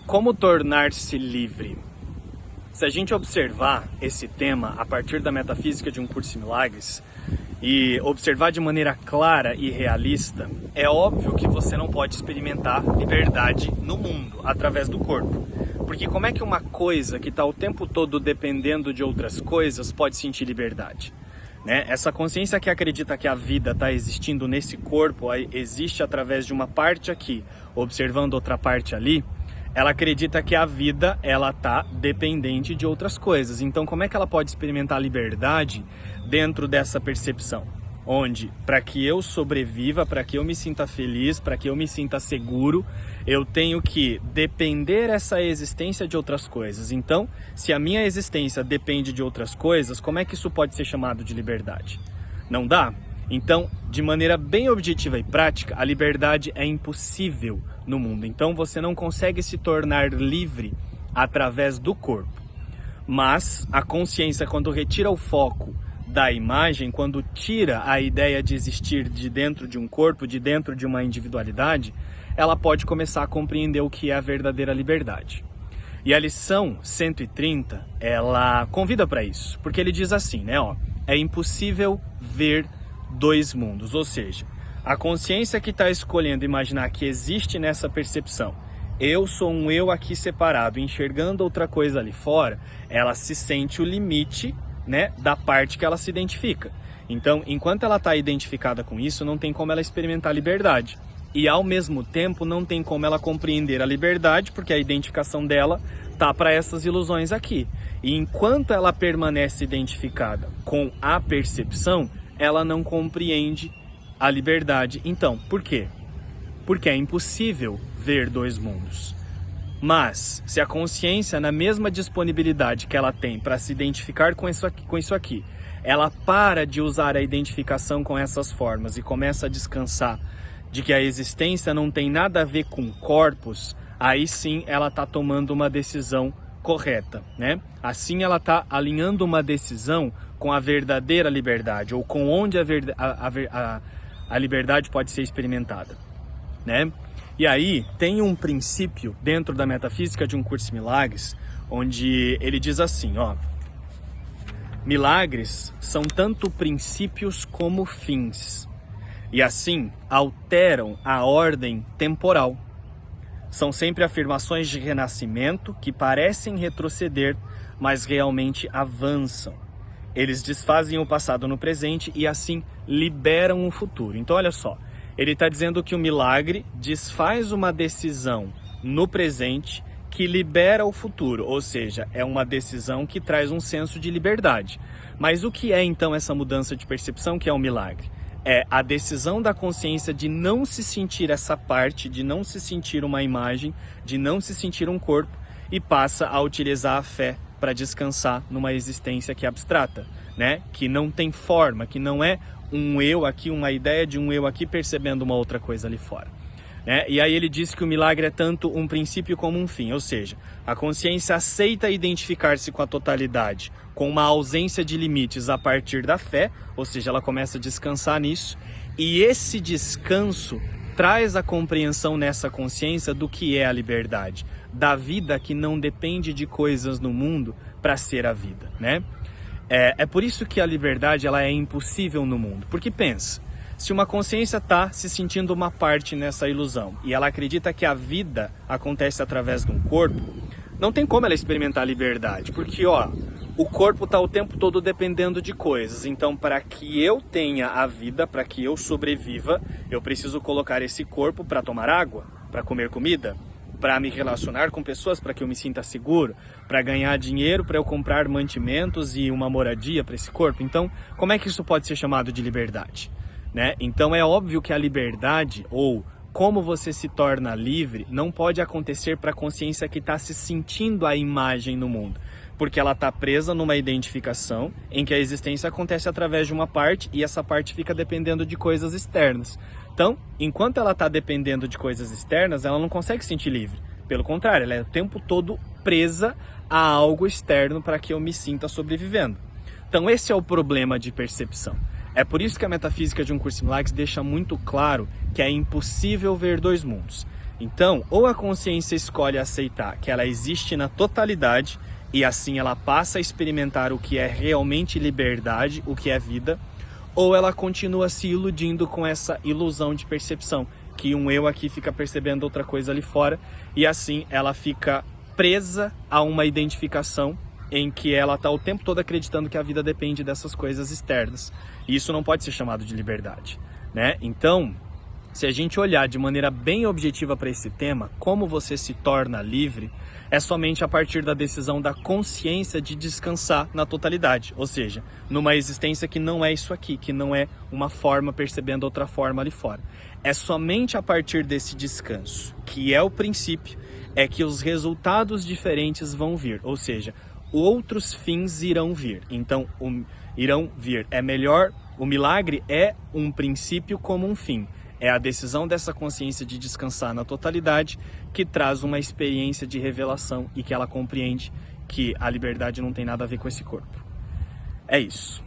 Como tornar-se livre? Se a gente observar esse tema a partir da metafísica de Um Curso em Milagres e observar de maneira clara e realista, é óbvio que você não pode experimentar liberdade no mundo através do corpo. Porque como é que uma coisa que está o tempo todo dependendo de outras coisas pode sentir liberdade? Né? Essa consciência que acredita que a vida está existindo nesse corpo, existe através de uma parte aqui, observando outra parte ali, ela acredita que a vida ela está dependente de outras coisas. Então, como é que ela pode experimentar liberdade dentro dessa percepção? Onde, para que eu sobreviva, para que eu me sinta feliz, para que eu me sinta seguro, eu tenho que depender essa existência de outras coisas. Então, se a minha existência depende de outras coisas, como é que isso pode ser chamado de liberdade? Não dá? Então, de maneira bem objetiva e prática, a liberdade é impossível no mundo. Então, você não consegue se tornar livre através do corpo. Mas a consciência, quando retira o foco da imagem, quando tira a ideia de existir de dentro de um corpo, de dentro de uma individualidade, ela pode começar a compreender o que é a verdadeira liberdade. E a lição 130, ela convida para isso, porque ele diz assim, né, é impossível ver dois mundos, ou seja, a consciência que está escolhendo imaginar que existe nessa percepção, eu sou um eu aqui separado, enxergando outra coisa ali fora, ela se sente o limite, né, da parte que ela se identifica. Então, enquanto ela está identificada com isso, não tem como ela experimentar liberdade. E ao mesmo tempo, não tem como ela compreender a liberdade, porque a identificação dela tá para essas ilusões aqui. E enquanto ela permanece identificada com a percepção, ela não compreende a liberdade. Então, por quê? Porque é impossível ver dois mundos. Mas, se a consciência, na mesma disponibilidade que ela tem para se identificar com isso aqui, ela para de usar a identificação com essas formas e começa a descansar de que a existência não tem nada a ver com corpos, aí sim ela está tomando uma decisão correta, né? Assim ela está alinhando uma decisão com a verdadeira liberdade, ou com onde a liberdade pode ser experimentada, né? E aí tem um princípio dentro da metafísica de Um Curso em Milagres, onde ele diz assim, milagres são tanto princípios como fins, e assim alteram a ordem temporal. São sempre afirmações de renascimento que parecem retroceder, mas realmente avançam. Eles desfazem o passado no presente e assim liberam o futuro. Então olha só, ele está dizendo que o milagre desfaz uma decisão no presente que libera o futuro, ou seja, é uma decisão que traz um senso de liberdade. Mas o que é então essa mudança de percepção que é o milagre? É a decisão da consciência de não se sentir essa parte, de não se sentir uma imagem, de não se sentir um corpo, e passa a utilizar a fé para descansar numa existência que é abstrata, né? Que não tem forma, que não é um eu aqui, uma ideia de um eu aqui percebendo uma outra coisa ali fora, né? E aí ele diz que o milagre é tanto um princípio como um fim, ou seja, a consciência aceita identificar-se com a totalidade, com uma ausência de limites a partir da fé, ou seja, ela começa a descansar nisso, e esse descanso traz a compreensão nessa consciência do que é a liberdade, da vida que não depende de coisas no mundo para ser a vida, né? É por isso que a liberdade ela é impossível no mundo, porque pensa, se uma consciência está se sentindo uma parte nessa ilusão e ela acredita que a vida acontece através de um corpo, não tem como ela experimentar a liberdade, porque o corpo está o tempo todo dependendo de coisas. Então, para que eu tenha a vida, para que eu sobreviva, eu preciso colocar esse corpo para tomar água, para comer comida, para me relacionar com pessoas, para que eu me sinta seguro, para ganhar dinheiro, para eu comprar mantimentos e uma moradia para esse corpo. Então, como é que isso pode ser chamado de liberdade, né? Então, é óbvio que a liberdade, ou como você se torna livre, não pode acontecer para a consciência que está se sentindo a imagem no mundo, porque ela está presa numa identificação em que a existência acontece através de uma parte e essa parte fica dependendo de coisas externas. Então, enquanto ela está dependendo de coisas externas, ela não consegue se sentir livre. Pelo contrário, ela é o tempo todo presa a algo externo para que eu me sinta sobrevivendo. Então, esse é o problema de percepção. É por isso que a metafísica de Um Curso em Milagres deixa muito claro que é impossível ver dois mundos. Então, ou a consciência escolhe aceitar que ela existe na totalidade e assim ela passa a experimentar o que é realmente liberdade, o que é vida, ou ela continua se iludindo com essa ilusão de percepção, que um eu aqui fica percebendo outra coisa ali fora, e assim ela fica presa a uma identificação em que ela está o tempo todo acreditando que a vida depende dessas coisas externas. E isso não pode ser chamado de liberdade, né? Então, se a gente olhar de maneira bem objetiva para esse tema, como você se torna livre, é somente a partir da decisão da consciência de descansar na totalidade, ou seja, numa existência que não é isso aqui, que não é uma forma percebendo outra forma ali fora. É somente a partir desse descanso, que é o princípio, é que os resultados diferentes vão vir, ou seja, outros fins irão vir. Então, irão vir. É melhor, o milagre é um princípio como um fim. É a decisão dessa consciência de descansar na totalidade que traz uma experiência de revelação e que ela compreende que a liberdade não tem nada a ver com esse corpo. É isso.